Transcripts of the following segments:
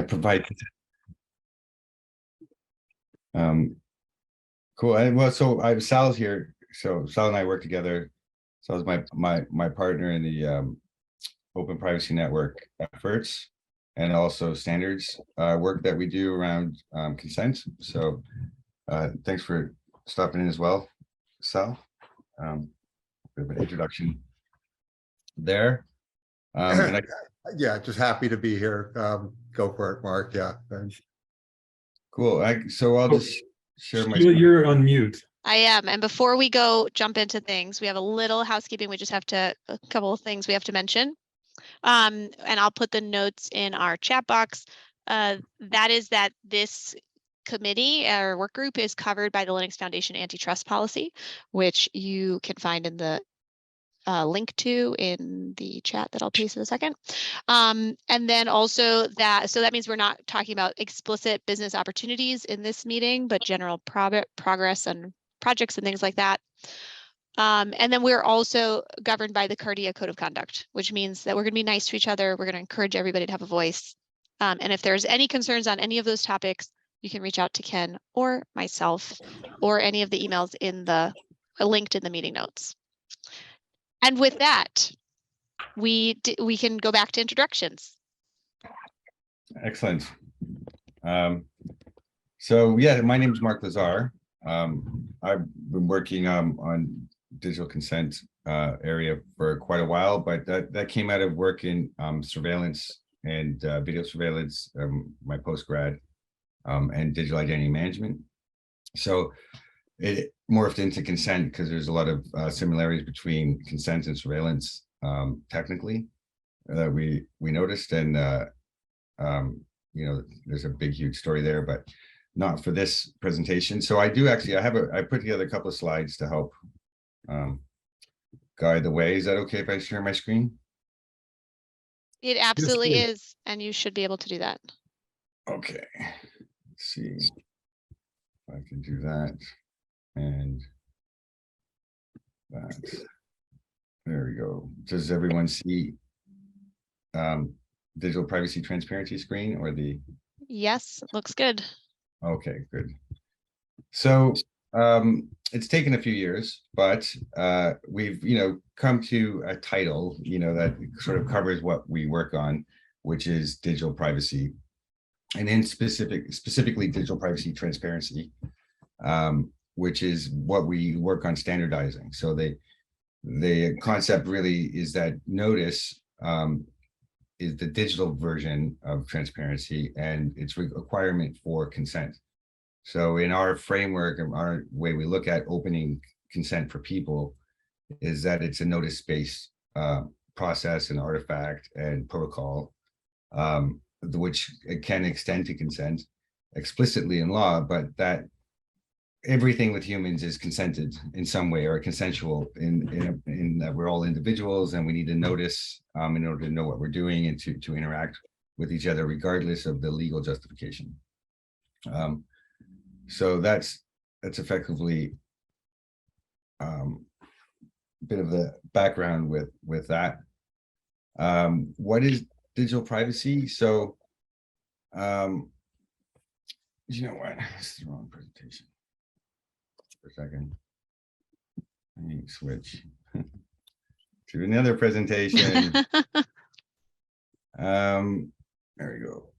provide. Cool. And well, so Sal's here. So Sal and I work together. Sal's my partner in the Open Privacy Network efforts and also standards work that we do around consent. So thanks for stopping in as well, Sal. Bit of an introduction there. And yeah, just happy to be here. Go for it, Mark. Yeah. Thanks. Cool. So I'll just share my screen. You're on mute. I am. And before we jump into things, we have a little housekeeping. We just have a couple of things we have to mention. And I'll put the notes in our chat box. That is that this committee or work group is covered by the Linux Foundation antitrust policy, which you can find in the link to in the chat that I'll paste in a second. And then also so that means we're not talking about explicit business opportunities in this meeting, but general progress and projects and things like that. And then we're also governed by the Cardea Code of Conduct, which means that we're going to be nice to each other. We're going to encourage everybody to have a voice. And if there's any concerns on any of those topics, you can reach out to Ken or myself or any of the emails linked in the meeting notes. And with that, we can go back to introductions. Excellent. So yeah, my name is Mark Lazar. I've been working on digital consent area for quite a while, but that came out of work in surveillance and video surveillance, my postgrad, and digital identity management. So it morphed into consent because there's a lot of similarities between consent and surveillance technically that we noticed, and you know, there's a big huge story there, but not for this presentation. So I put together a couple of slides to help guide the way. Is that okay if I share my screen? It absolutely is, and you should be able to do that. Okay, let's see if I can do that. And that, there we go. Does everyone see digital privacy transparency screen or the? Yes, looks good. Okay, good. So it's taken a few years, but we've, come to a title, that sort of covers what we work on, which is digital privacy, and in specifically digital privacy transparency, which is what we work on standardizing. So the concept really is that notice is the digital version of transparency and its requirement for consent. So in our framework and our way we look at opening consent for people is that it's a notice-based process and artifact and protocol, which can extend to consent explicitly in law, but that everything with humans is consented in some way or consensual in that we're all individuals and we need to notice in order to know what we're doing and to interact with each other regardless of the legal justification. So that's effectively a bit of the background with that. What is digital privacy? So you know what, this is the wrong presentation. For a second, let me switch to another presentation. There we go.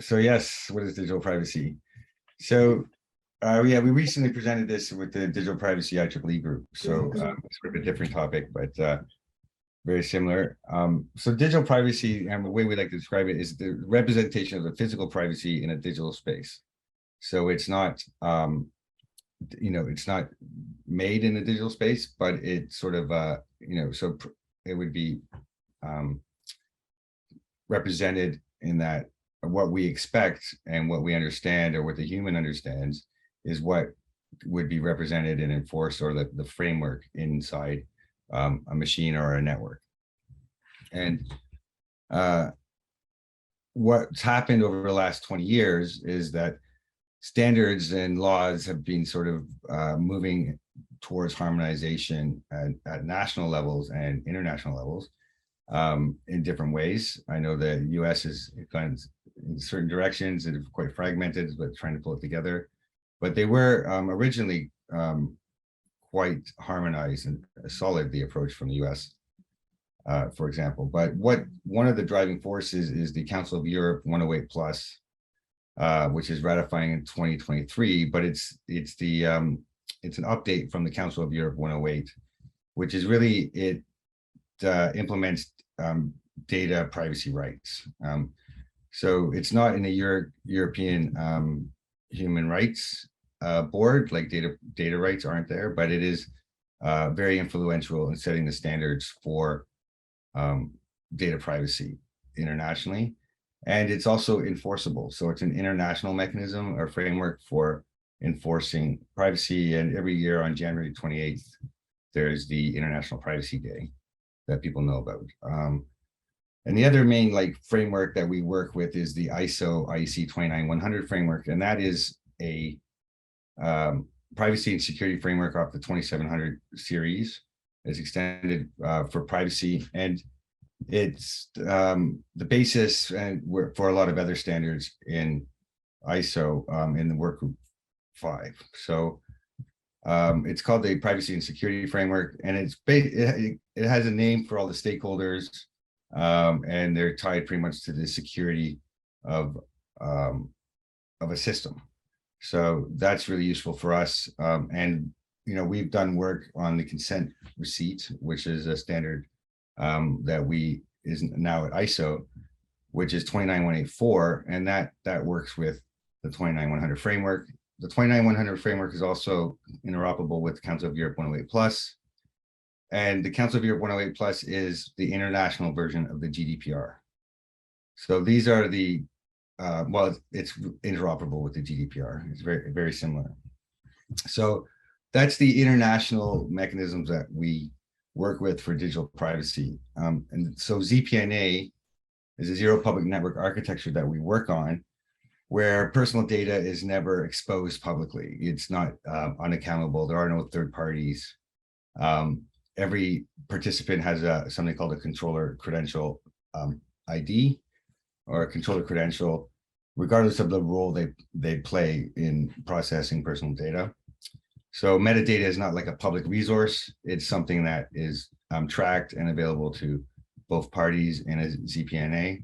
So yes, what is digital privacy? So yeah, we recently presented this with the Digital Privacy IEEE group. So it's sort of a different topic, but very similar. So digital privacy, and the way we like to describe it, is the representation of the physical privacy in a digital space. So it's not, it's not made in a digital space, but it's sort of, so it would be represented in that what we expect and what we understand or what the human understands is what would be represented and enforced, or the framework inside a machine or a network. And what's happened over the last 20 years is that standards and laws have been sort of moving towards harmonization at national levels and international levels. in different ways. I know the US has gone in certain directions that are quite fragmented, but trying to pull it together. But they were originally quite harmonized and solid, the approach from the US, for example. But one of the driving forces is the Council of Europe 108 plus, which is ratifying in 2023, but it's an update from the Council of Europe 108, which is really, it implements data privacy rights. So it's not in the European human rights board, like data rights aren't there, but it is very influential in setting the standards for data privacy internationally. And it's also enforceable. So it's an international mechanism or framework for enforcing privacy. And every year on January 28th, there's the International Privacy Day that people know about. And the other main framework that we work with is the ISO IEC 29100 framework. And that is a privacy and security framework off the 2700 series. It's extended for privacy, and it's the basis and for a lot of other standards in ISO in the work group 5. So it's called the Privacy and Security Framework, and it has a name for all the stakeholders, and they're tied pretty much to the security of a system. So that's really useful for us. And we've done work on the consent receipt, which is a standard that is now at ISO, which is 29184, and that works with the 29100 framework. The 29100 framework is also interoperable with the Council of Europe 108 plus, and the Council of Europe 108 plus is the international version of the GDPR. So these are the well, it's interoperable with the GDPR. It's very, very similar. So that's the international mechanisms that we work with for digital privacy. And so ZPNA is a zero public network architecture that we work on, where personal data is never exposed publicly. It's not unaccountable. There are no third parties. Every participant has something called a controller credential ID, or a controller credential, regardless of the role they play in processing personal data. So metadata is not like a public resource. It's something that is tracked and available to both parties in a ZPNA.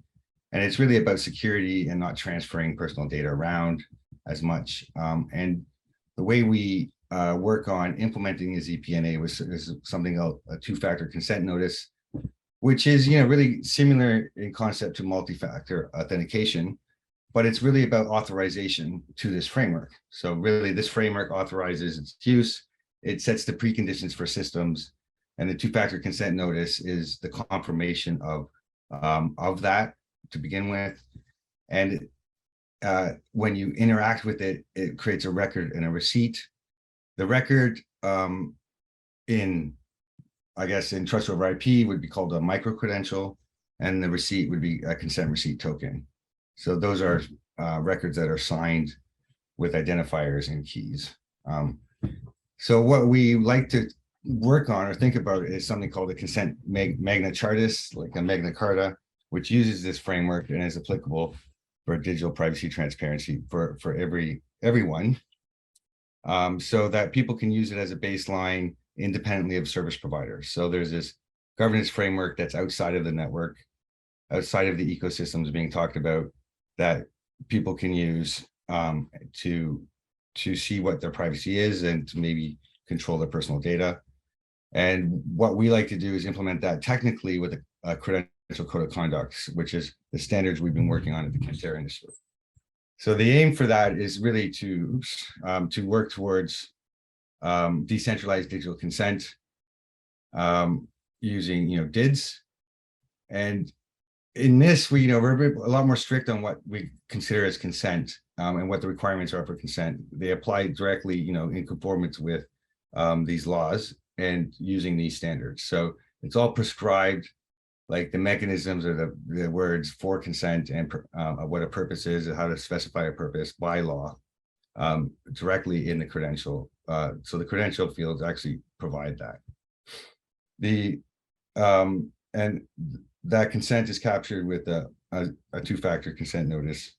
And it's really about security and not transferring personal data around as much. And the way we work on implementing a ZPNA is something called a two-factor consent notice, which is really similar in concept to multi-factor authentication, but it's really about authorization to this framework. So really this framework authorizes its use, it sets the preconditions for systems, and the two-factor consent notice is the confirmation of that to begin with. And when you interact with it, it creates a record and a receipt. The record in trust over IP would be called a micro-credential, and the receipt would be a consent receipt token. So those are records that are signed with identifiers and keys. So what we like to work on or think about is something called a consent Magna Chartis, like a Magna Carta, which uses this framework and is applicable for digital privacy transparency for everyone, so that people can use it as a baseline independently of service providers. So there's this governance framework that's outside of the network, outside of the ecosystems being talked about, that people can use to see what their privacy is and to maybe control their personal data. And what we like to do is implement that technically with a credential code of conduct, which is the standards we've been working on at the Cardea Initiative. So the aim for that is really to work towards decentralized digital consent using DIDs. And in this, we're a lot more strict on what we consider as consent and what the requirements are for consent. They apply directly in conformance with these laws and using these standards. So it's all prescribed, like the mechanisms or the words for consent and what a purpose is and how to specify a purpose by law directly in the credential. So the credential fields actually provide that. And that consent is captured with a two-factor consent notice.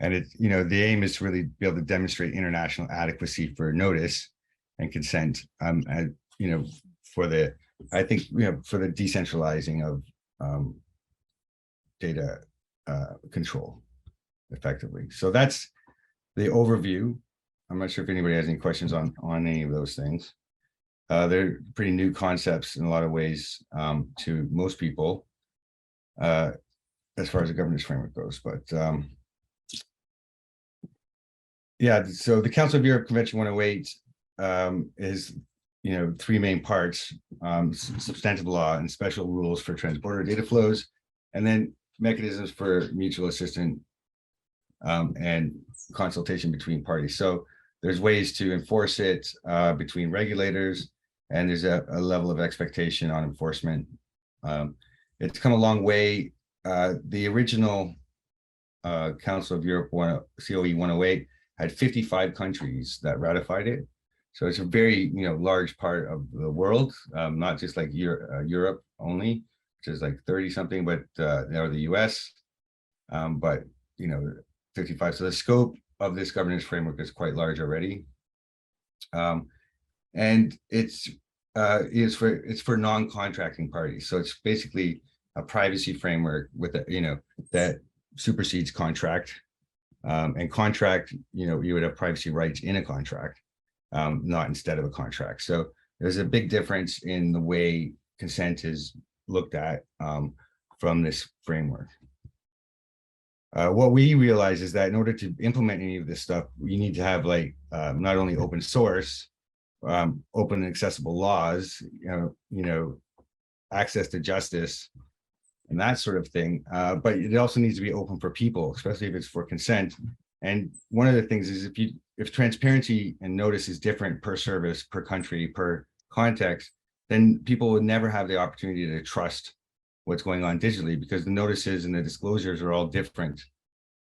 And it, the aim is to really be able to demonstrate international adequacy for notice and consent, and, for the, I think, for the decentralizing of data control effectively. So that's the overview. I'm not sure if anybody has any questions on any of those things. They're pretty new concepts in a lot of ways to most people as far as the governance framework goes. But yeah, so the Council of Europe Convention 108 is, three main parts: substantive law and special rules for transborder data flows, and then mechanisms for mutual assistance and consultation between parties. So there's ways to enforce it between regulators, and there's a level of expectation on enforcement. It's come a long way. The original Council of Europe COE 108 had 55 countries that ratified it. So it's a very, large part of the world, not just like Europe only, which is like 30 something, but or the US, but 55. So the scope of this governance framework is quite large already, and it's for non-contracting parties. So it's basically a privacy framework with that supersedes contract, and contract. You would have privacy rights in a contract, not instead of a contract. So there's a big difference in the way consent is looked at from this framework. What we realize is that in order to implement any of this stuff, you need to have not only open source, open and accessible laws, access to justice and that sort of thing, but it also needs to be open for people, especially if it's for consent. And one of the things is if transparency and notice is different per service, per country, per context, then people would never have the opportunity to trust what's going on digitally, because the notices and the disclosures are all different.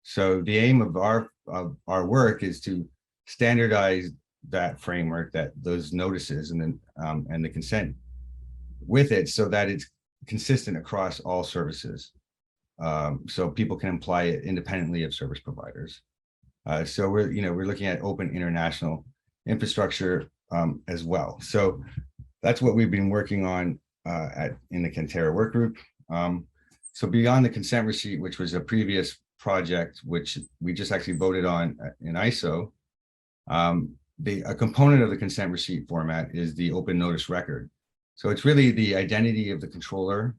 So the aim of our work is to standardize that framework, those notices and the consent with it, so that it's consistent across all services. So people can apply it independently of service providers. So we're looking at open international infrastructure as well. So that's what we've been working on in the Cardea work group. So beyond the consent receipt, which was a previous project, which we just actually voted on in ISO, a component of the consent receipt format is the open notice record. So it's really the identity of the controller,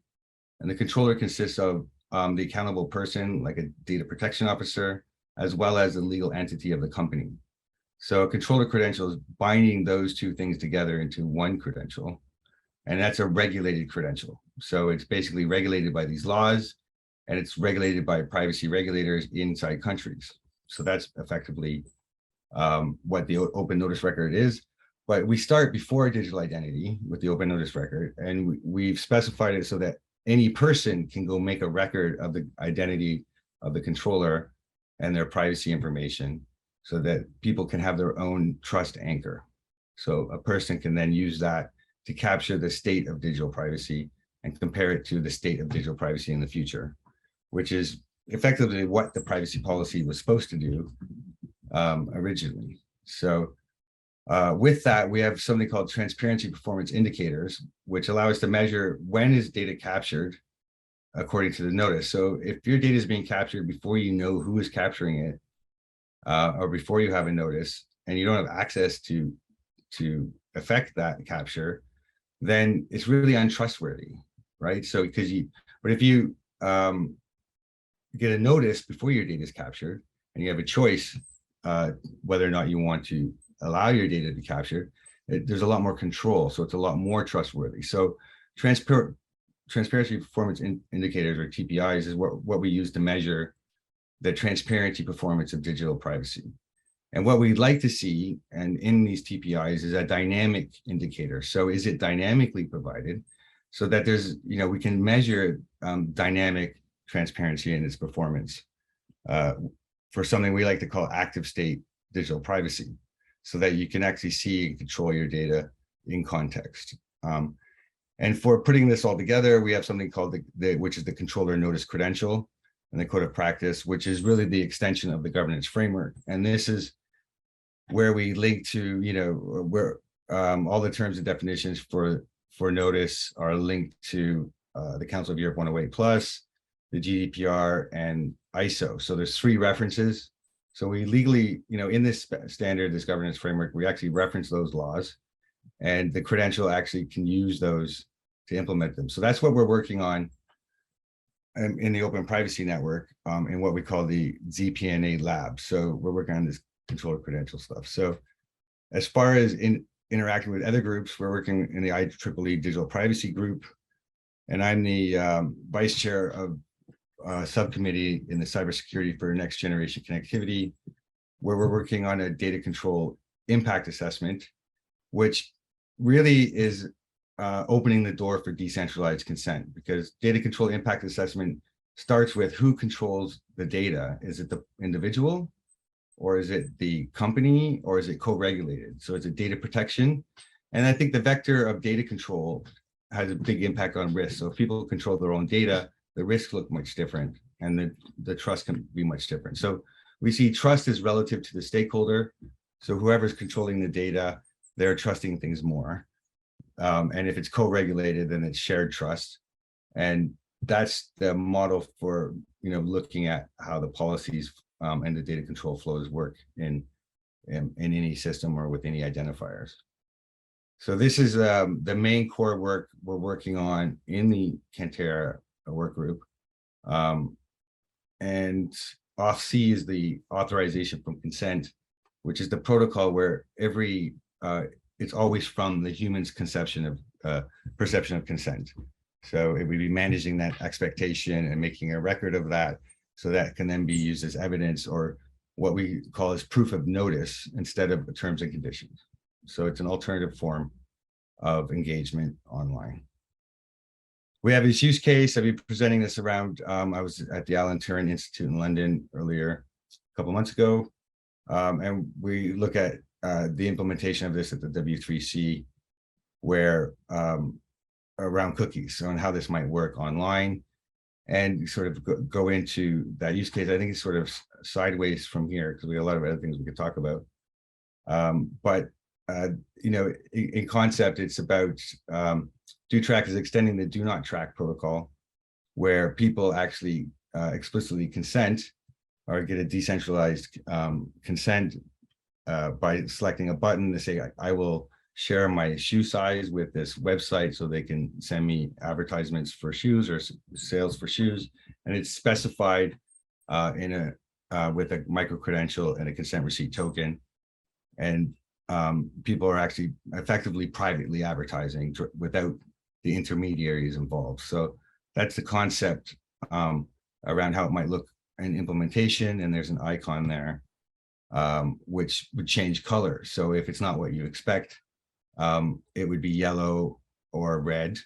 and the controller consists of the accountable person, like a data protection officer, as well as the legal entity of the company. So a controller credential is binding those two things together into one credential, and that's a regulated credential. So it's basically regulated by these laws, and it's regulated by privacy regulators inside countries. So that's effectively what the open notice record is. But we start before digital identity with the open notice record, and we've specified it so that any person can go make a record of the identity of the controller and their privacy information, so that people can have their own trust anchor. So a person can then use that to capture the state of digital privacy and compare it to the state of digital privacy in the future, which is effectively what the privacy policy was supposed to do originally. So with that, we have something called transparency performance indicators, which allow us to measure when is data captured according to the notice. So if your data is being captured before you know who is capturing it, or before you have a notice and you don't have access to affect that capture, then it's really untrustworthy, right? So but if you get a notice before your data is captured and you have a choice whether or not you want to allow your data to be captured, there's a lot more control. So it's a lot more trustworthy. So transparency performance indicators, or TPIs, is what we use to measure the transparency performance of digital privacy. And what we'd like to see, and in these TPIs, is a dynamic indicator. So is it dynamically provided, so that there's, we can measure dynamic transparency and its performance for something we like to call active state digital privacy, so that you can actually see and control your data in context. And for putting this all together, we have something called which is the controller notice credential and the code of practice, which is really the extension of the governance framework. And this is where we link to, where all the terms and definitions for notice are linked to the Council of Europe 108 plus, the GDPR, and ISO. So there's 3 references. So we legally, in this standard, this governance framework, we actually reference those laws, and the credential actually can use those to implement them. So that's what we're working on in the Open Privacy Network, in what we call the ZPNA lab. So we're working on this controller credential stuff. So as far as interacting with other groups, we're working in the IEEE Digital Privacy Group, and I'm the vice chair of subcommittee in the cybersecurity for next generation connectivity, where we're working on a data control impact assessment, which really is opening the door for decentralized consent, because data control impact assessment starts with who controls the data. Is it the individual, or is it the company, or is it co-regulated? So it's a data protection. And I think the vector of data control has a big impact on risk. So if people control their own data, the risks look much different, and the trust can be much different. So we see trust is relative to the stakeholder. So whoever's controlling the data, they're trusting things more. And if it's co-regulated, then it's shared trust. And that's the model for, looking at how the policies and the data control flows work in any system or with any identifiers. So this is the main core work we're working on in the Cardea work group. And OFC is the authorization from consent, which is the protocol where it's always from the human's perception of consent. So it would be managing that expectation and making a record of that, so that can then be used as evidence, or what we call as proof of notice instead of terms and conditions. So it's an alternative form of engagement online. We have this use case. I'll be presenting this around. I was at the Alan Turing Institute in London earlier, a couple months ago. And we look at the implementation of this at the W3C, where around cookies, on how this might work online, and sort of go into that use case. I think it's sort of sideways from here, because we have a lot of other things we could talk about. But in concept, it's about do track is extending the do not track protocol, where people actually explicitly consent or get a decentralized consent by selecting a button to say, I will share my shoe size with this website so they can send me advertisements for shoes or sales for shoes. And it's specified with a micro credential and a consent receipt token. And people are actually effectively privately advertising without the intermediaries involved. So that's the concept around how it might look in implementation. And there's an icon there, which would change color. So if it's not what you expect, it would be yellow or red.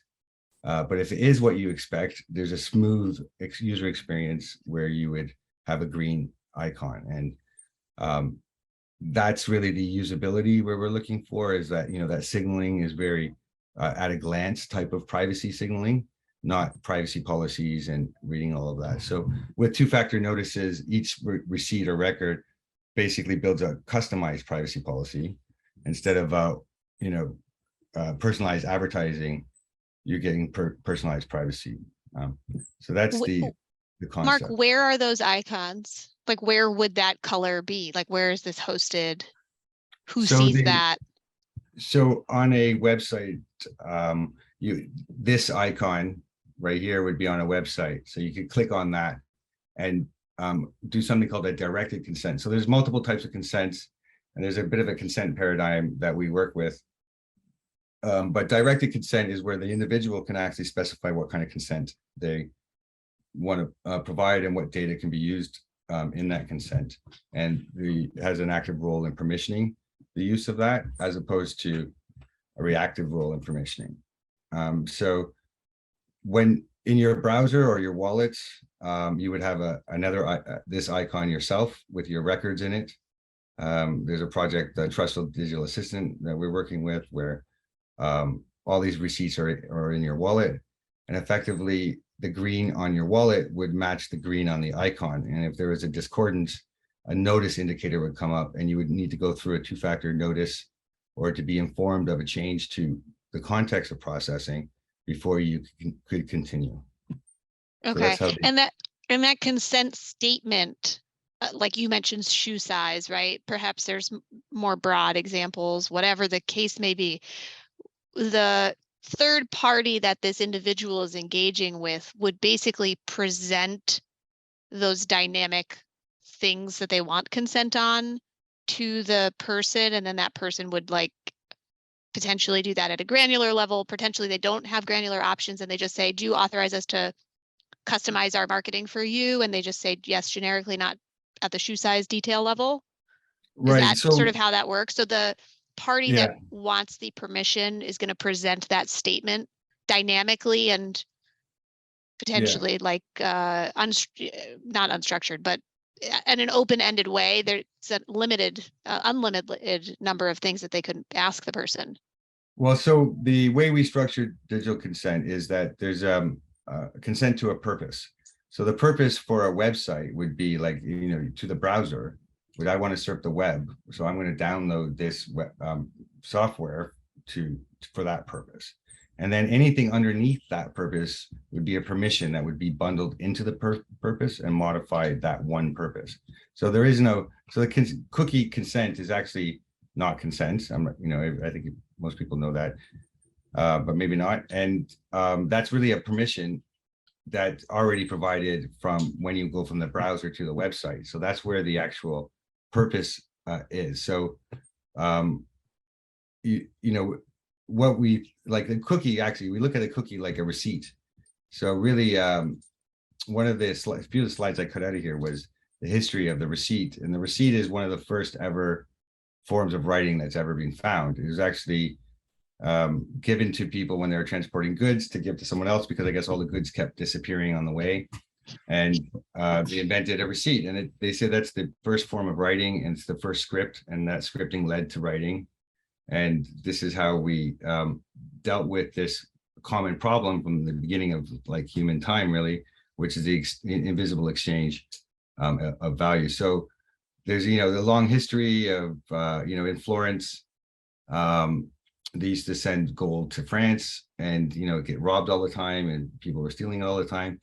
But if it is what you expect, there's a smooth user experience where you would have a green icon. And that's really the usability where we're looking for, is that, that signaling is very at a glance type of privacy signaling, not privacy policies and reading all of that. So with two-factor notices, each receipt or record basically builds a customized privacy policy. Instead of personalized advertising, you're getting personalized privacy. So that's the concept. Mark, where are those icons? Like, where would that color be? Like, where is this hosted? Who sees that? So on a website, this icon right here would be on a website. So you could click on that and do something called a directed consent. So there's multiple types of consents, and there's a bit of a consent paradigm that we work with. But directed consent is where the individual can actually specify what kind of consent they want to provide and what data can be used in that consent. And it has an active role in permissioning the use of that, as opposed to a reactive role in permissioning. So when in your browser or your wallets, you would have this icon yourself with your records in it. There's a project, the Trustful Digital Assistant, that we're working with, where all these receipts are in your wallet, and effectively the green on your wallet would match the green on the icon. And if there was a discordance, a notice indicator would come up, and you would need to go through a two-factor notice or to be informed of a change to the context of processing before you could continue. So Okay, that's how and that consent statement, like you mentioned, shoe size, right? Perhaps there's more broad examples, whatever the case may be. The third party that this individual is engaging with would basically present those dynamic things that they want consent on to the person, and then that person would like potentially do that at a granular level. Potentially they don't have granular options and they just say, do you authorize us to customize our marketing for you? And they just say yes generically, not at the shoe size detail level. Is right. that So sort of how that works? So the party yeah, that wants the permission is going to present that statement dynamically and potentially like not unstructured, but in an open-ended way. There's a limited, unlimited number of things that they could ask the person. well, so the way we structured digital consent is that there's consent to a purpose. So the purpose for a website would be like, to the browser, would I want to surf the web? So I'm going to download this software for that purpose. And then anything underneath that purpose would be a permission that would be bundled into the purpose and modify that one purpose. So there is no, so the cookie consent is actually not consent. I think most people know that, but maybe not. And that's really a permission that's already provided from when you go from the browser to the website. So that's where the actual purpose is. So, what we like the cookie, actually, we look at a cookie like a receipt. So really, one of the few of the slides I cut out of here was the history of the receipt. And the receipt is one of the first ever forms of writing that's ever been found. It was actually given to people when they were transporting goods to give to someone else, because I guess all the goods kept disappearing on the way. And they invented a receipt, and they say that's the first form of writing, and it's the first script, and that scripting led to writing. And this is how we dealt with this common problem from the beginning of like human time, really, which is the invisible exchange of value. So there's, the long history of, in Florence, they used to send gold to France and, get robbed all the time, and people were stealing it all the time.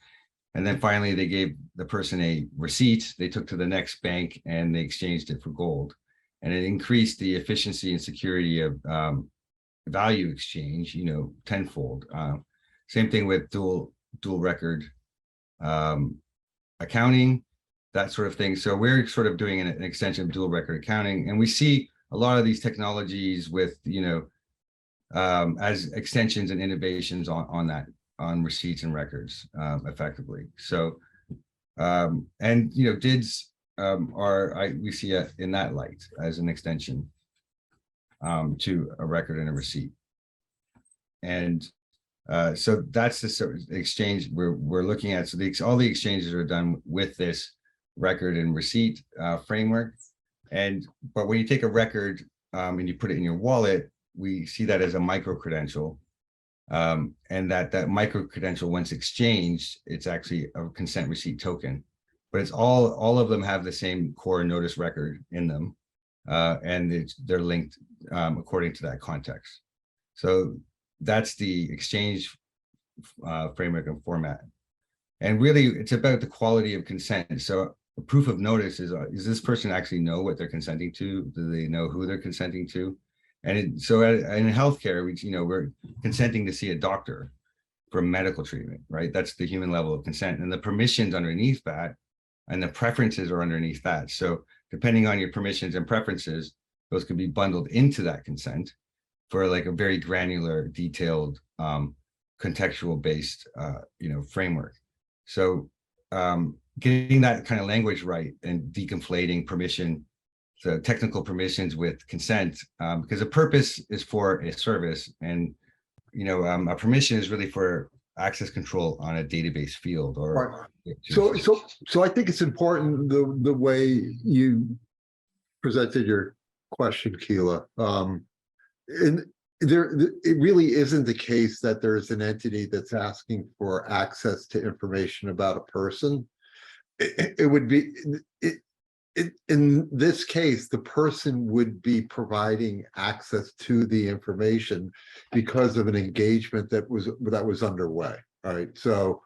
And then finally they gave the person a receipt they took to the next bank, and they exchanged it for gold. And it increased the efficiency and security of value exchange, tenfold. Same thing with dual record accounting, that sort of thing. So we're sort of doing an extension of dual record accounting, and we see a lot of these technologies with, as extensions and innovations on receipts and records, effectively. So, DIDs we see it in that light as an extension to a record and a receipt. And so that's the sort of exchange we're looking at. So all the exchanges are done with this record and receipt framework. But when you take a record and you put it in your wallet, we see that as a micro credential. And that micro credential, once exchanged, it's actually a consent receipt token. But it's all of them have the same core notice record in them, and they're linked according to that context. So that's the exchange framework and format. And really, it's about the quality of consent. So a proof of notice is this person actually know what they're consenting to? Do they know who they're consenting to? And in healthcare, we're consenting to see a doctor for medical treatment, right? That's the human level of consent, and the permissions underneath that, and the preferences are underneath that. So depending on your permissions and preferences, those could be bundled into that consent for like a very granular, detailed, contextual based, framework. So getting that kind of language right and deconflating permission, the technical permissions with consent, because a purpose is for a service, and a permission is really for access control on a database field. Or so I think it's important the way you presented your question, Keela. In it really isn't the case that there's an entity that's asking for access to information about a person. It would be in this case, the person would be providing access to the information because of an engagement that was underway. All right. So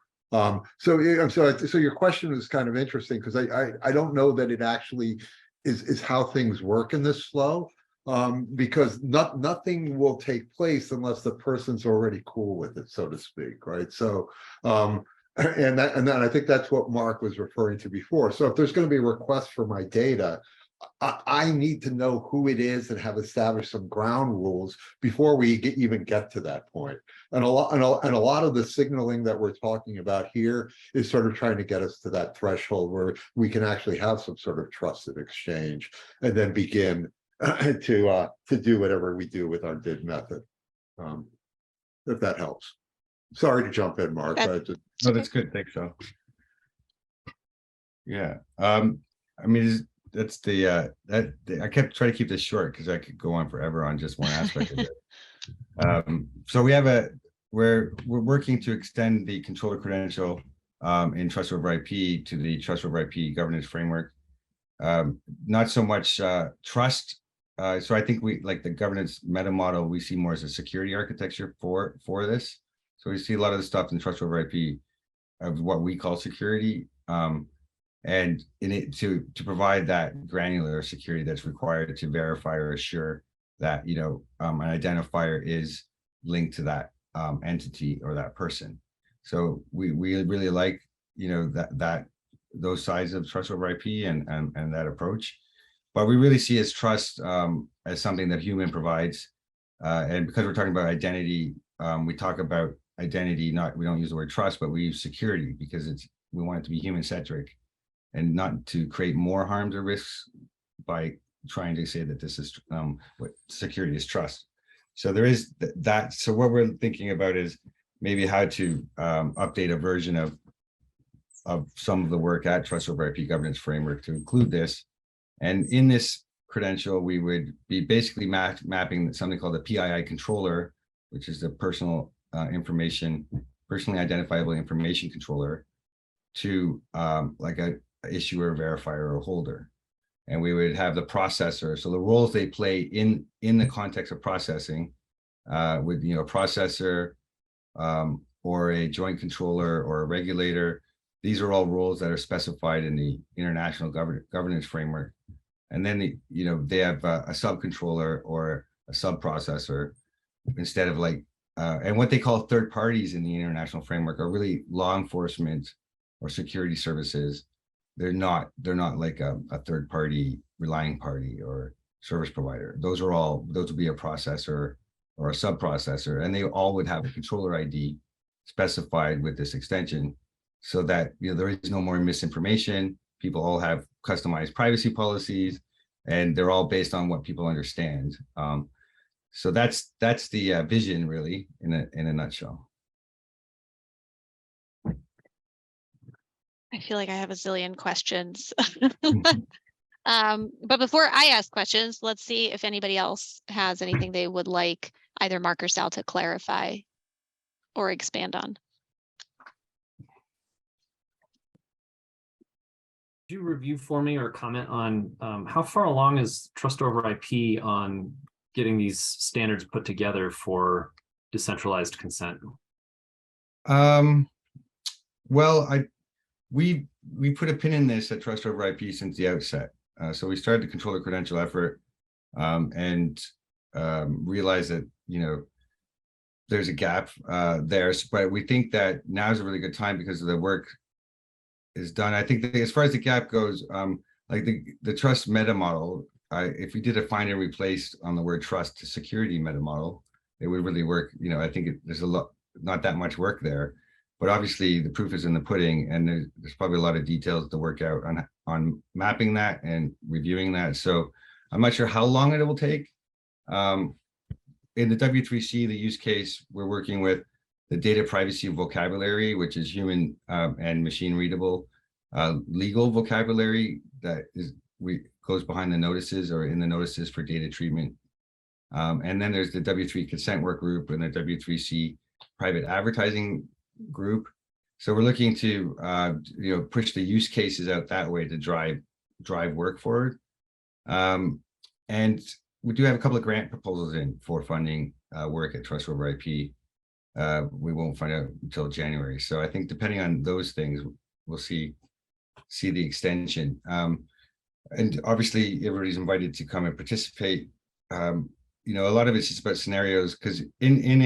so your question is kind of interesting, because I don't know that it actually is how things work in this flow. Because nothing will take place unless the person's already cool with it, so to speak, right? So, and then I think that's what Mark was referring to before. So if there's going to be a request for my data, I need to know who it is and have established some ground rules before we even get to that point. And a lot of the signaling that we're talking about here is sort of trying to get us to that threshold where we can actually have some sort of trusted exchange and then begin to do whatever we do with our DID method, if that helps. Sorry to jump in, Mark. No, that's good. Thanks, Sean. Yeah. I mean, that's the I kept trying to keep this short because I could go on forever on just one aspect of it. So we have we're working to extend the controller credential in trust over IP to the trust over IP governance framework. Not so much trust. So I think we like the governance meta model, we see more as a security architecture for this. So we see a lot of the stuff in trust over IP of what we call security, and in it to provide that granular security that's required to verify or assure that an identifier is linked to that entity or that person. So we really like those sides of trust over IP and that approach. But we really see as trust as something that human provides. And because we're talking about identity, we talk about identity, we don't use the word trust, but we use security because we want it to be human centric and not to create more harms or risks by trying to say that this is what security is trust. So there is that. So what we're thinking about is maybe how to update a version of some of the work at Trust over IP Governance Framework to include this. And in this credential, we would be basically mapping something called the PII controller, which is the personally identifiable information controller, to like a issuer, verifier, or holder. And we would have the processor. So the roles they play in the context of processing with a processor or a joint controller or a regulator. These are all roles that are specified in the international governance framework. And then they have a sub-controller or a sub-processor instead of and what they call third parties in the international framework are really law enforcement or security services. They're not like a third party relying party or service provider. Those would be a processor or a sub-processor, and they all would have a controller ID specified with this extension so that there is no more misinformation. People all have customized privacy policies, and they're all based on what people understand. So that's the vision, really, in a nutshell. I feel like I have a zillion questions. But before I ask questions, let's see if anybody else has anything they would like either Mark or Sal to clarify or expand on. Could you review for me or comment on how far along is Trust over IP on getting these standards put together for decentralized consent? Well, we put a pin in this at Trust over IP since the outset. So we started the controller credential effort and realized that there's a gap there, but we think that now is a really good time because of the work is done. I think that as far as the gap goes, like the trust meta model, if we did a find and replace on the word trust to security meta model, it would really work. I think there's not that much work there, but obviously the proof is in the pudding, and there's probably a lot of details to work out on mapping that and reviewing that. So I'm not sure how long it will take. In the W3C, the use case, we're working with the data privacy vocabulary, which is human and machine readable legal vocabulary that goes behind the notices or in the notices for data treatment And then there's the W3 consent work group and the W3C private advertising group. So we're looking to push the use cases out that way to drive work forward. And we do have a couple of grant proposals in for funding work at Trust Over IP. We won't find out until January. So I think depending on those things, we'll see the extension. And obviously everybody's invited to come and participate. A lot of it's just about scenarios, because in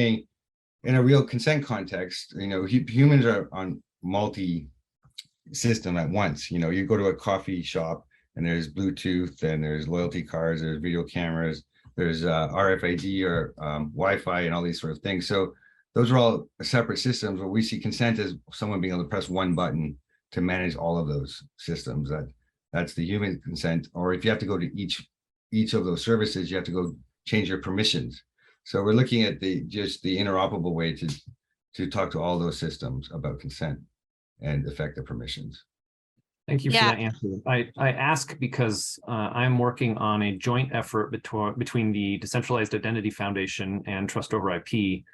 a real consent context, humans are on multi-system at once. You go to a coffee shop and there's Bluetooth and there's loyalty cards, there's video cameras, there's RFID or Wi-Fi and all these sort of things. So those are all separate systems, where we see consent as someone being able to press one button to manage all of those systems. That's the human consent. Or if you have to go to each of those services, you have to go change your permissions. So we're looking at the interoperable way to talk to all those systems about consent and effective permissions. Thank you for Yeah. that answer. I ask because I'm working on a joint effort between the Decentralized Identity Foundation and Trust Over IP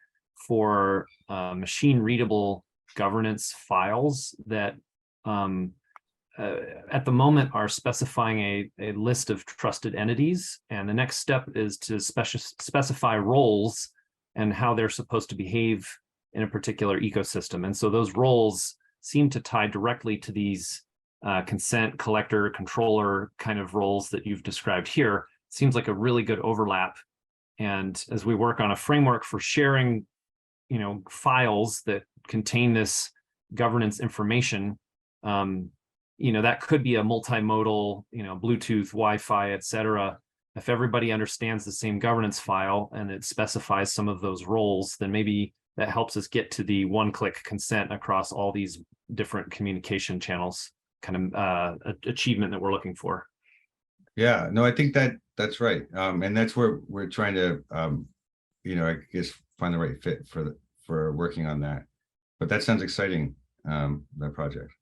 for machine readable governance files that at the moment are specifying a list of trusted entities. And the next step is to specify roles and how they're supposed to behave in a particular ecosystem. And so those roles seem to tie directly to these consent, collector, controller kind of roles that you've described here. Seems like a really good overlap. And as we work on a framework for sharing, files that contain this governance information, that could be a multimodal, Bluetooth, Wi-Fi, et cetera. If everybody understands the same governance file and it specifies some of those roles, then maybe that helps us get to the one-click consent across all these different communication channels, kind of achievement that we're looking for. Yeah, no, I think that's right. And that's where we're trying to, I guess, find the right fit for working on that. But that sounds exciting, that project.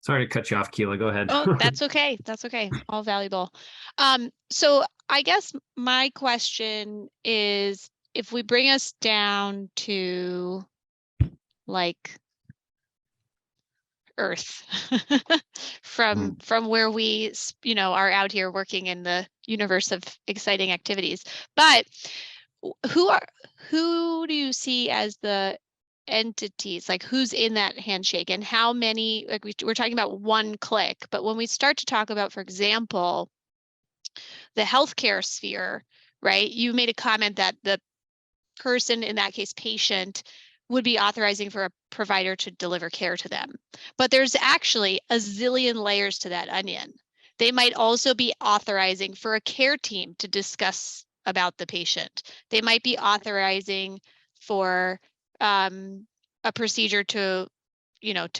Sorry to cut you off, Keela. Go ahead. Oh, that's okay. That's okay. All valuable. So I guess my question is, if we bring us down to like Earth from where we, are out here working in the universe of exciting activities, but who do you see as the entities, like who's in that handshake, and how many, like we're talking about one click, but when we start to talk about, for example, the healthcare sphere, right? You made a comment that the person, in that case, patient, would be authorizing for a provider to deliver care to them. But there's actually a zillion layers to that onion. They might also be authorizing for a care team to discuss about the patient. They might be authorizing for a procedure to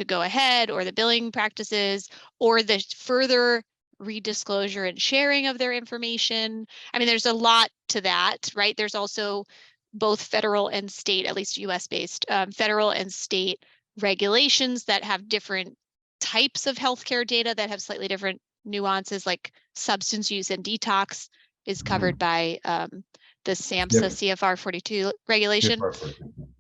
go ahead, or the billing practices, or the further redisclosure and sharing of their information. I mean, there's a lot to that, right? There's also both federal and state, at least US based, federal and state regulations that have different types of healthcare data that have slightly different nuances, like substance use and detox is covered by the SAMHSA CFR 42 regulation.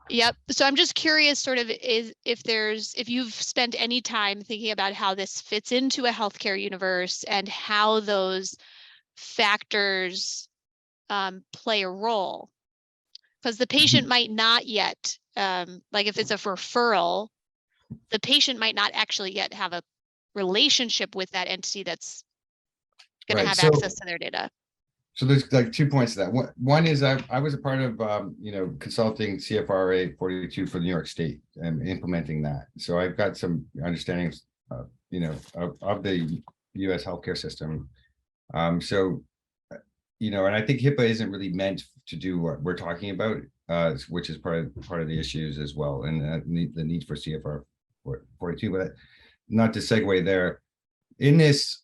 Yep. So I'm just curious, sort of, if you've spent any time thinking about how this fits into a healthcare universe and how those factors play a role, because the patient might not yet, like if it's a referral, the patient might not actually yet have a relationship with that entity that's going to have access to their data. So there's like 2 points to that. One is I was a part of consulting CFRA 42 for New York State and implementing that. So I've got some understanding of the U.S. healthcare system. And I think HIPAA isn't really meant to do what we're talking about, which is part of the issues as well, and the need for CFR 42. But not to segue there, in this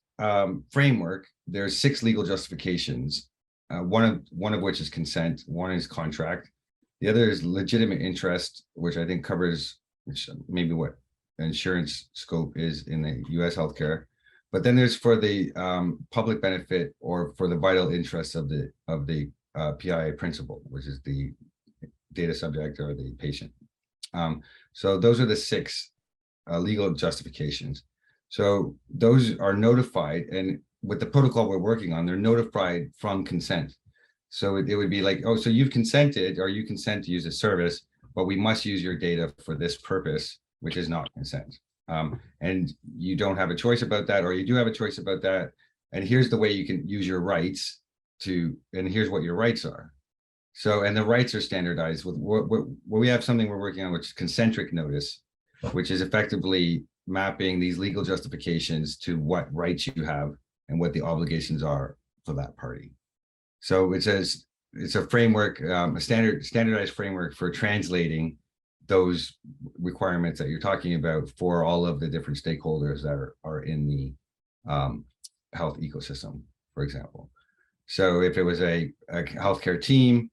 framework, there's 6 legal justifications. One of which is consent, one is contract, the other is legitimate interest, which I think covers maybe what insurance scope is in the U.S. healthcare. But then there's for the public benefit or for the vital interests of the PI principle, which is the data subject or the patient. So those are the 6 legal justifications. So those are notified, and with the protocol we're working on, they're notified from consent. So it would be like, oh, so you've consented, or you consent to use a service, but we must use your data for this purpose, which is not consent. And you don't have a choice about that, or you do have a choice about that. And here's the way you can use your rights to, and here's what your rights are. So, and the rights are standardized with what we have something we're working on, which is concentric notice, which is effectively mapping these legal justifications to what rights you have and what the obligations are for that party. So it says it's a framework, a standardized framework for translating those requirements that you're talking about for all of the different stakeholders that are in the health ecosystem, for example. So if it was a healthcare team,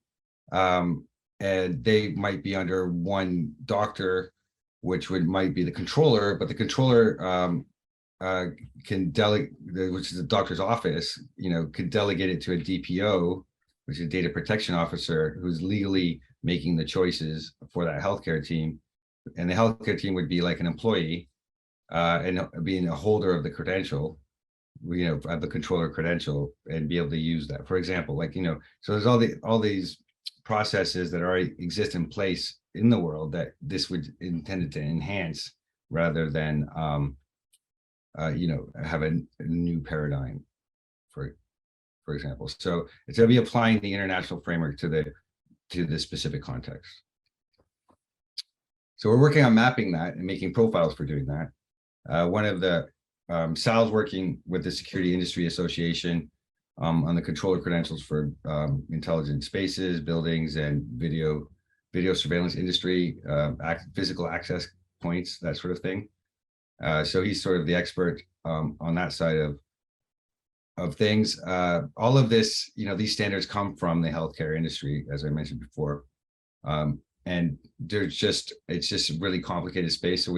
and they might be under one doctor, which might be the controller, but the controller can delegate, which is the doctor's office, could delegate it to a DPO, which is a data protection officer, who's legally making the choices for that healthcare team. And the healthcare team would be like an employee, and being a holder of the credential, of the controller credential, and be able to use that. For example, so there's all these processes that already exist in place in the world that this would intended to enhance rather than have a new paradigm, for example. So it's going to be applying the international framework to the specific context. So we're working on mapping that and making profiles for doing that. One of the Sal's working with the Security Industry Association on the controller credentials for intelligent spaces, buildings, and video surveillance industry, physical access points, that sort of thing. So he's sort of the expert on that side of things. All of this, these standards come from the healthcare industry, as I mentioned before, and it's just a really complicated space. So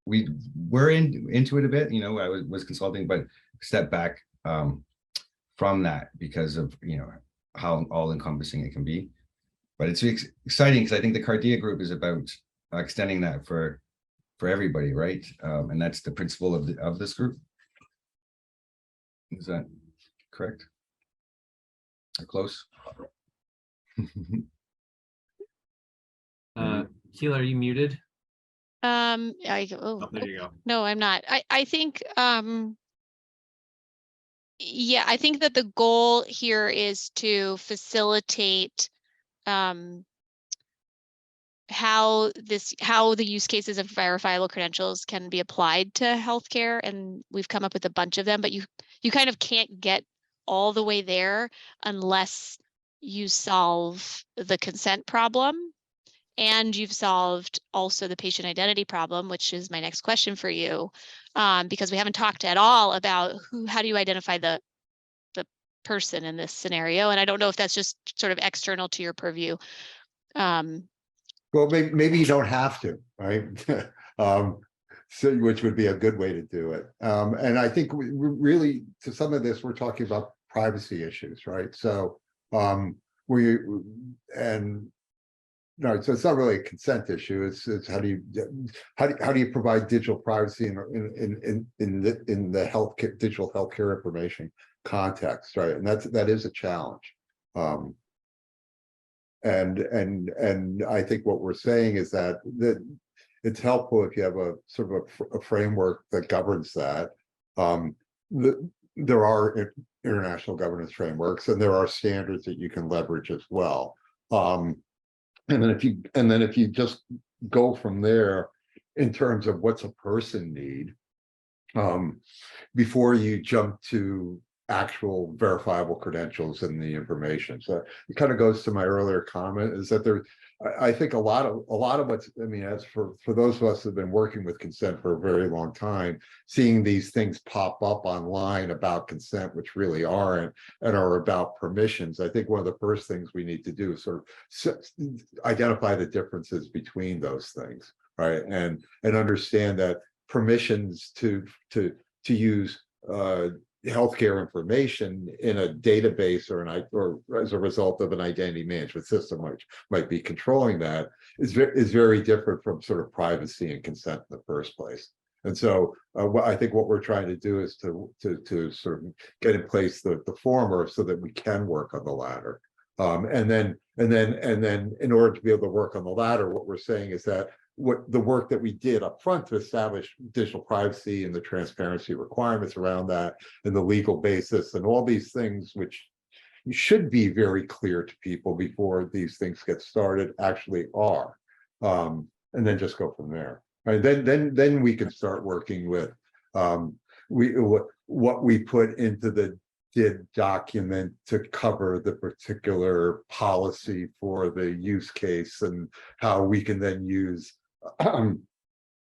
we're into it a bit. I was consulting, but stepped back from that because of how all-encompassing it can be. But it's exciting because I think the Cardea group is about extending that for everybody, right? And that's the principle of this group. Is that correct? Or close? Keela, are you muted? Oh, There you go. no, I'm not. I think, yeah, I think that the goal here is to facilitate how the use cases of verifiable credentials can be applied to healthcare, and we've come up with a bunch of them, but you kind of can't get all the way there unless you solve the consent problem, and you've solved also the patient identity problem, which is my next question for you, because we haven't talked at all about how do you identify the person in this scenario, and I don't know if that's just sort of external to your purview. Well, maybe you don't have to, right? So, which would be a good way to do it. And I think we really, to some of this, we're talking about privacy issues, right? So, so it's not really a consent issue. It's how do you provide digital privacy in the healthcare, digital healthcare information context, right? And that is a challenge. And I think what we're saying is that it's helpful if you have a sort of a framework that governs that. There are international governance frameworks, and there are standards that you can leverage as well. And then if you just go from there in terms of what's a person need, before you jump to actual verifiable credentials and the information. So it kind of goes to my earlier comment, is that I think a lot of what's, as for those of us who have been working with consent for a very long time, seeing these things pop up online about consent, which really aren't, and are about permissions, I think one of the first things we need to do is sort of identify the differences between those things, right? And understand that permissions to use healthcare information in a database or as a result of an identity management system, which might be controlling that, is very different from sort of privacy and consent in the first place. And so I think what we're trying to do is to sort of get in place the former so that we can work on the latter. And then in order to be able to work on the latter, what we're saying is that what the work that we did up front to establish digital privacy and the transparency requirements around that and the legal basis and all these things, which should be very clear to people before these things get started, actually are. And then just go from there. Right? Then we can start working with what we put into the DID document to cover the particular policy for the use case and how we can then use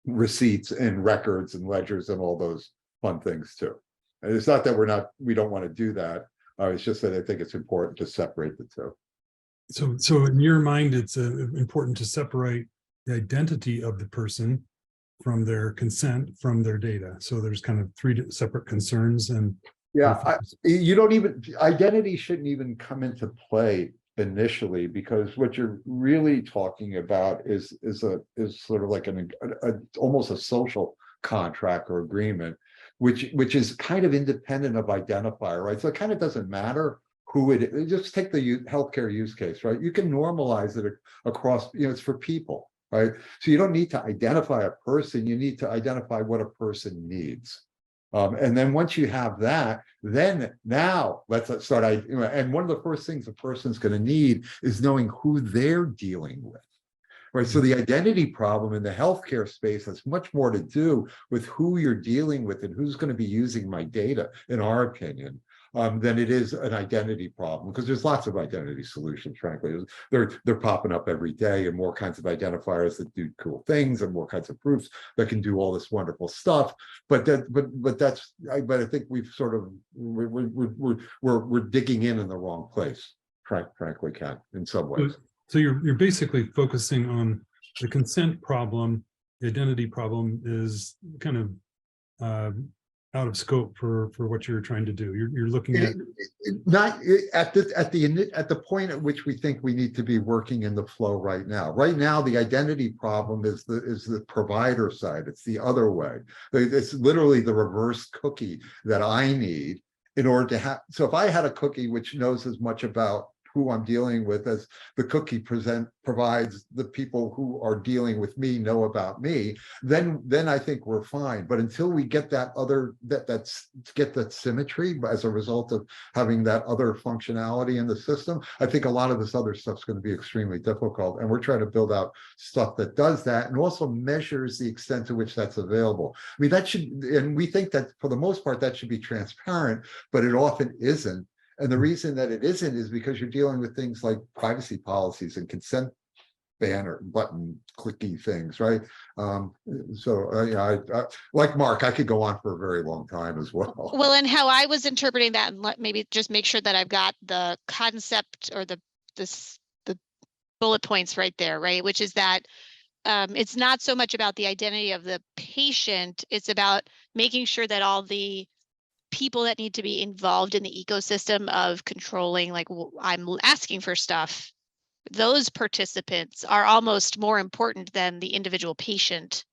receipts and records and ledgers and all those fun things too. And it's not that we don't want to do that. It's just that I think it's important to separate the two. So in your mind, it's important to separate the identity of the person from their consent from their data. So there's kind of three separate concerns. And yeah, identity shouldn't even come into play initially, because what you're really talking about is sort of like almost a social contract or agreement, which is kind of independent of identifier, right? So it kind of doesn't matter who it is. Just take the healthcare use case, right? You can normalize it across, it's for people, right? So you don't need to identify a person, you need to identify what a person needs. And then once you have that, then now let's start. And one of the first things a person's going to need is knowing who they're dealing with. Right. So the identity problem in the healthcare space has much more to do with who you're dealing with and who's going to be using my data, in our opinion, than it is an identity problem, because there's lots of identity solutions, frankly. They're popping up every day, and more kinds of identifiers that do cool things and more kinds of proofs that can do all this wonderful stuff. But I think we've sort of we're digging in the wrong place, frankly, Ken, in some ways. So you're basically focusing on the consent problem. The identity problem is kind of out of scope for what you're trying to do. You're looking at not at the point at which we think we need to be working in the flow right now. Right now, the identity problem is the provider side. It's the other way. It's literally the reverse cookie that I need in order to have. So if I had a cookie which knows as much about who I'm dealing with as the cookie provides the people who are dealing with me know about me, then I think we're fine. But until we get that get that symmetry as a result of having that other functionality in the system, I think a lot of this other stuff's going to be extremely difficult. And we're trying to build out stuff that does that and also measures the extent to which that's available. I mean, and we think that for the most part that should be transparent, but it often isn't. And the reason that it isn't is because you're dealing with things like privacy policies and consent banner button clicky things, right? I like Mark, I could go on for a very long time as well. Well, and how I was interpreting that, and maybe just make sure that I've got the concept or the bullet points right there, right? Which is that it's not so much about the identity of the patient, it's about making sure that all the people that need to be involved in the ecosystem of controlling, like I'm asking for stuff, those participants are almost more important than the individual patient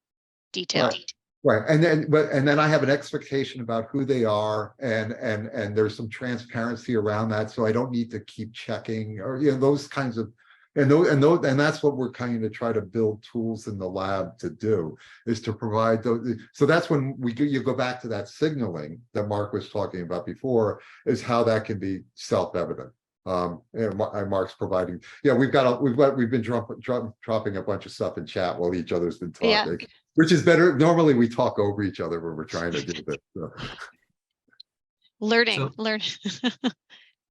detail. Right. And then I have an expectation about who they are, and there's some transparency around that. So I don't need to keep checking or those kinds of. And that's what we're kind of try to build tools in the lab to do, is to provide those. So that's when you go back to that signaling that Mark was talking about before, is how that can be self-evident. And Mark's providing. Yeah, we've been dropping a bunch of stuff in chat while each other's been talking, which is better. Normally we talk over each other when we're trying to do this. So. Learn.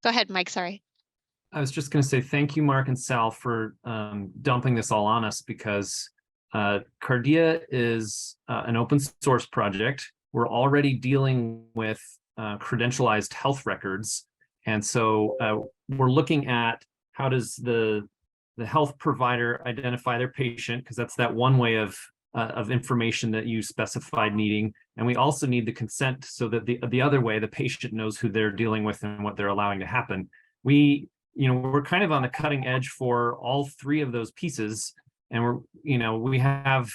Go ahead, Mike. Sorry. I was just going to say thank you, Mark and Sal, for dumping this all on us, because Cardea is an open source project. We're already dealing with credentialized health records. And so we're looking at how does the health provider identify their patient, because that's that one way of of information that you specified needing. And we also need the consent so that the other way, the patient knows who they're dealing with and what they're allowing to happen. We're kind of on the cutting edge for all three of those pieces. And we have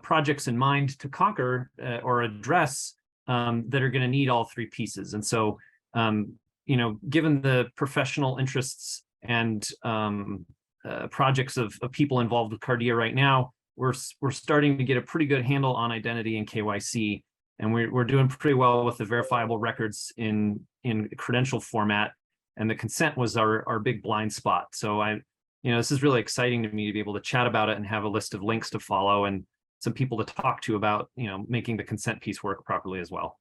projects in mind to conquer or address that are going to need all three pieces. And so, given the professional interests and projects of people involved with Cardea right now, we're starting to get a pretty good handle on identity and KYC, and we're doing pretty well with the verifiable records in credential format. And the consent was our big blind spot. So this is really exciting to me to be able to chat about it and have a list of links to follow and some people to talk to about, making the consent piece work properly as well.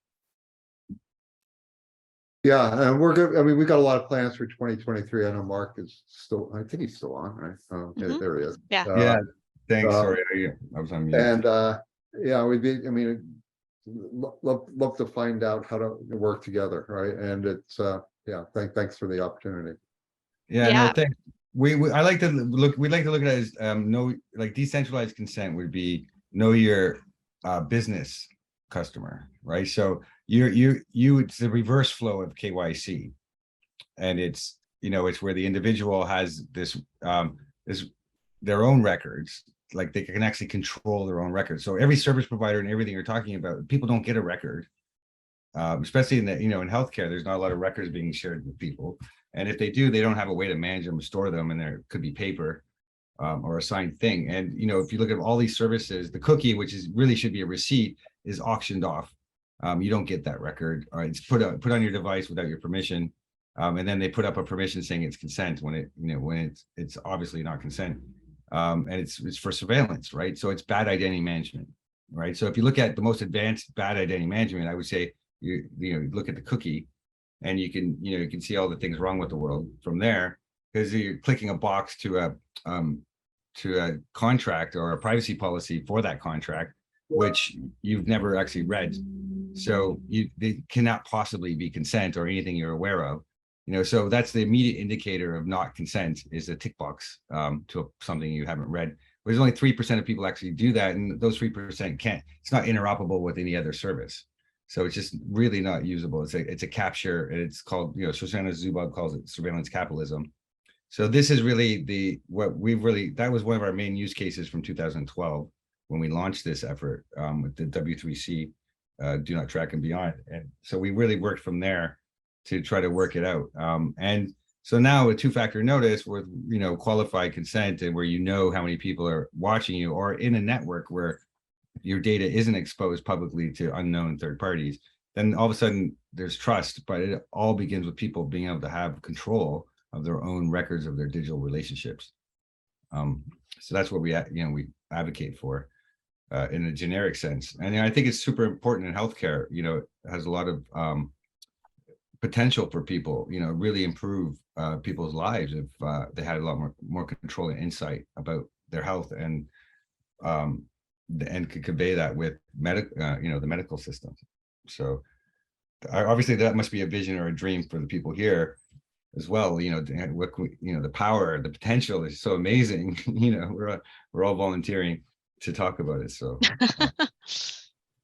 Yeah, and we're good. I mean, we got a lot of plans for 2023. I know Mark is still, I think he's still on, right? Oh, yeah, there he is. Yeah. Yeah, thanks. Sorry, I was on mute. And yeah, love to find out how to work together, right? And it's yeah, thanks for the opportunity. Yeah, Yeah. no, thanks. We like to look at it as like decentralized consent would be know your business customer, right? So it's the reverse flow of KYC, and it's where the individual has this their own records, like they can actually control their own records. So every service provider and everything you're talking about, people don't get a record, especially in in healthcare. There's not a lot of records being shared with people, and if they do, they don't have a way to manage them, store them, and there could be paper or a signed thing. And if you look at all these services, the cookie, which really should be a receipt, is auctioned off. You don't get that record. It's put on your device without your permission, and then they put up a permission saying it's consent when it's obviously not consent, and it's for surveillance, right? So it's bad identity management, right? So if you look at the most advanced bad identity management, I would say you look at the cookie, and you can see all the things wrong with the world from there, because you're clicking a box to a contract or a privacy policy for that contract, which you've never actually read. So they cannot possibly be consent or anything you're aware of. So that's the immediate indicator of not consent, is a tick box to something you haven't read. There's only 3% of people actually do that, and those 3% can't. It's not interoperable with any other service, so it's just really not usable. It's a capture, and it's called Shoshana Zuboff calls it surveillance capitalism. So this is really that was one of our main use cases from 2012 when we launched this effort with the W3C, Do Not Track and Beyond. And so we really worked from there to try to work it out. And so now with two-factor notice with, qualified consent, and where how many people are watching you, or in a network where your data isn't exposed publicly to unknown third parties, then all of a sudden there's trust. But it all begins with people being able to have control of their own records of their digital relationships. So that's what we advocate for in a generic sense. And I think it's super important in healthcare. It has a lot of potential for people, really improve people's lives if they had a lot more control and insight about their health, and could convey that with the medical system. So obviously that must be a vision or a dream for the people here as well. The power, the potential is so amazing. We're all volunteering to talk about it. So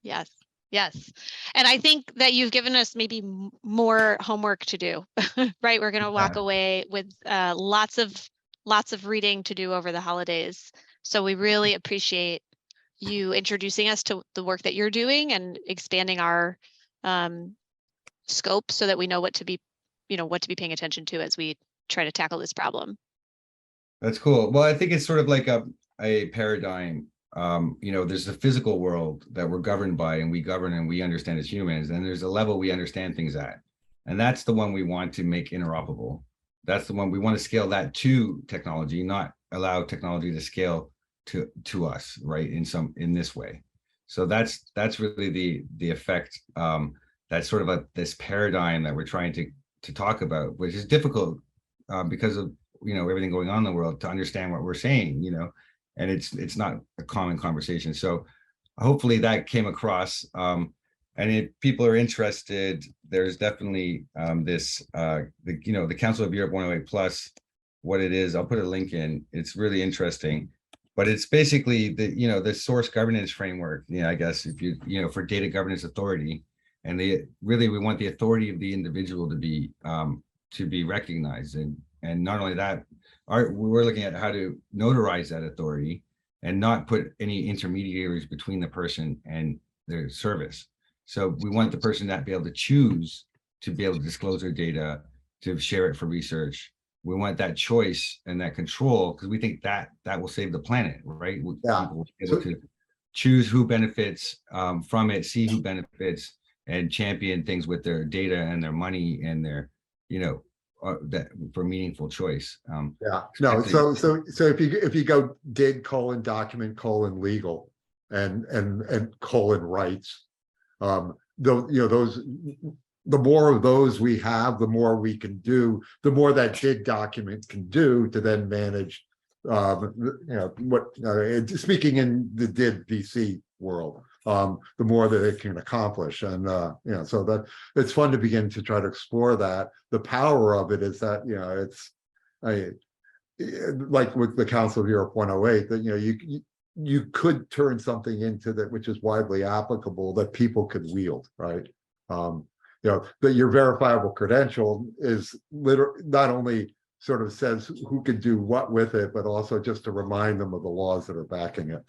Yes. And I think that you've given us maybe more homework to do, right? We're going to walk away with lots of reading to do over the holidays. So we really appreciate you introducing us to the work that you're doing and expanding our scope so that we know what to be paying attention to as we try to tackle this problem. That's cool. Well, I think it's sort of like a paradigm. There's the physical world that we're governed by, and we govern and we understand as humans, and there's a level we understand things at, and that's the one we want to make interoperable. That's the one we want to scale that to technology, not allow technology to scale to us, right? In this way. So that's really the effect. That's sort of this paradigm that we're trying to talk about, which is difficult because of everything going on in the world to understand what we're saying, and it's not a common conversation. So hopefully that came across. And if people are interested, there's definitely the Council of Europe 108 Plus, what it is. I'll put a link in. It's really interesting. but it's basically the source governance framework, I guess if for data governance authority. And we want the authority of the individual to be recognized. And not only that, we're looking at how to notarize that authority and not put any intermediaries between the person and their service. So we want the person to be able to choose to be able to disclose their data, to share it for research. We want that choice and that control, because we think that will save the planet, right? Yeah. People will be able to choose who benefits from it, see who benefits, and champion things with their data and their money and their, that for meaningful choice. Yeah, no, so if you go did document legal and rights, those, the more of those we have, the more we can do, the more that did document can do to then manage, speaking in the did VC world, the more that it can accomplish. And, so that it's fun to begin to try to explore that. The power of it is that, like with the Council of Europe 108, that, you could turn something into that, which is widely applicable, that people could wield, right? That your verifiable credential is literally not only sort of says who can do what with it, but also just to remind them of the laws that are backing it.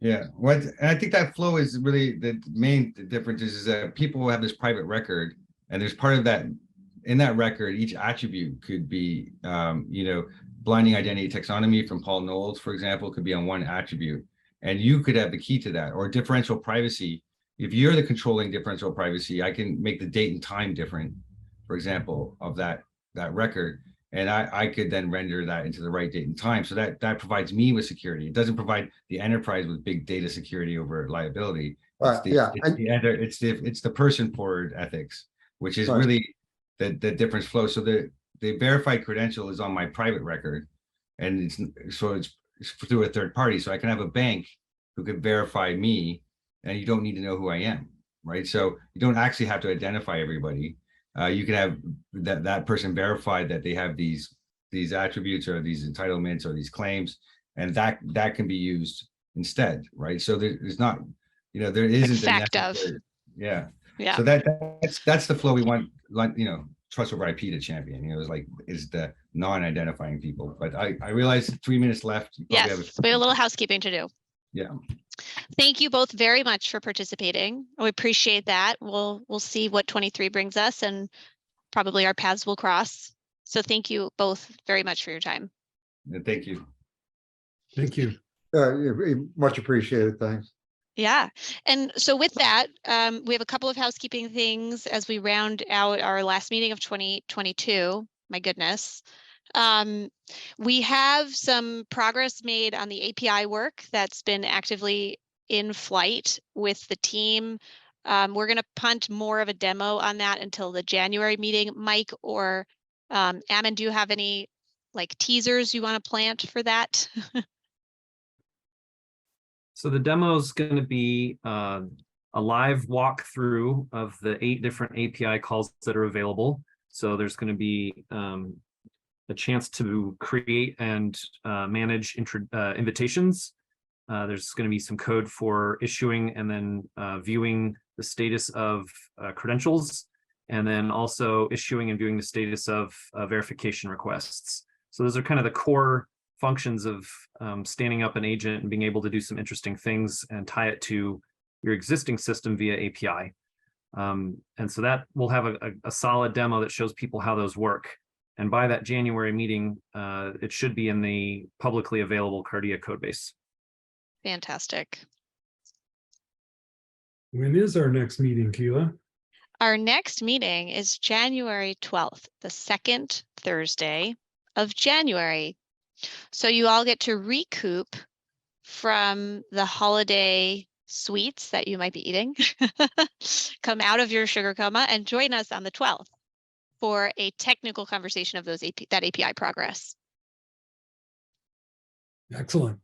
Yeah, and I think that flow is really the main difference is that people have this private record, and there's part of that in that record. Each attribute could be, blinding identity taxonomy from Paul Knowles, for example, could be on one attribute, and you could have the key to that. Or differential privacy. If you're the controlling differential privacy, I can make the date and time different, for example, of that record. And I could then render that into the right date and time. So that provides me with security. It doesn't provide the enterprise with big data security over liability. It's the person forward ethics, which is really the difference flow. So the verified credential is on my private record, and it's through a third party. So I can have a bank who could verify me, and you don't need to know who I am, right? So you don't actually have to identify everybody. You can have that person verified that they have these attributes or these entitlements or these claims, and that can be used instead, right? So there's not, there isn't Effective. Yeah. Yeah. So that's the flow we want, trust over IP to champion. Is the non-identifying people. But I realize 3 minutes left. Yes, we have a little housekeeping to do. Yeah. Thank you both very much for participating. We appreciate that. We'll see what 23 brings us, and probably our paths will cross. So thank you both very much for your time. Thank you. Thank you. Much appreciated. Thanks. Yeah. And so with that, we have a couple of housekeeping things as we round out our last meeting of 2022. My goodness. We have some progress made on the API work that's been actively in flight with the team. We're going to punt more of a demo on that until the January meeting. Mike or Ammon, do you have any teasers you want to plant for that? So the demo is going to be a live walkthrough of the 8 different API calls that are available. So there's going to be a chance to create and manage invitations. There's going to be some code for issuing and then viewing the status of credentials, and then also issuing and viewing the status of verification requests. So those are kind of the core functions of standing up an agent and being able to do some interesting things and tie it to your existing system via API. And so that will have a solid demo that shows people how those work. And by that January meeting, it should be in the publicly available Cardea codebase. Fantastic. When is our next meeting, Keela? Our next meeting is January 12th, the second Thursday of January. So you all get to recoup from the holiday sweets that you might be eating, come out of your sugar coma and join us on the 12th for a technical conversation of that API progress. Excellent.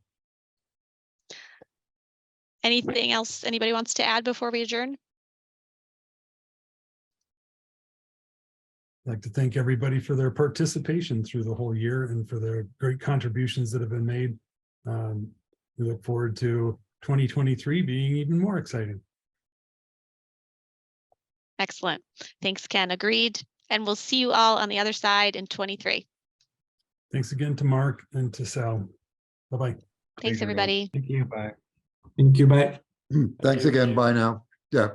Anything else anybody wants to add before we adjourn? I'd like to thank everybody for their participation through the whole year and for their great contributions that have been made. We look forward to 2023 being even more exciting. Excellent. Thanks, Ken. Agreed. And we'll see you all on the other side in 23. Thanks again to Mark and to Sal. Bye-bye. Thanks, everyone. everybody. Thank you. Bye. Thank you, bye. Thanks again. Bye now.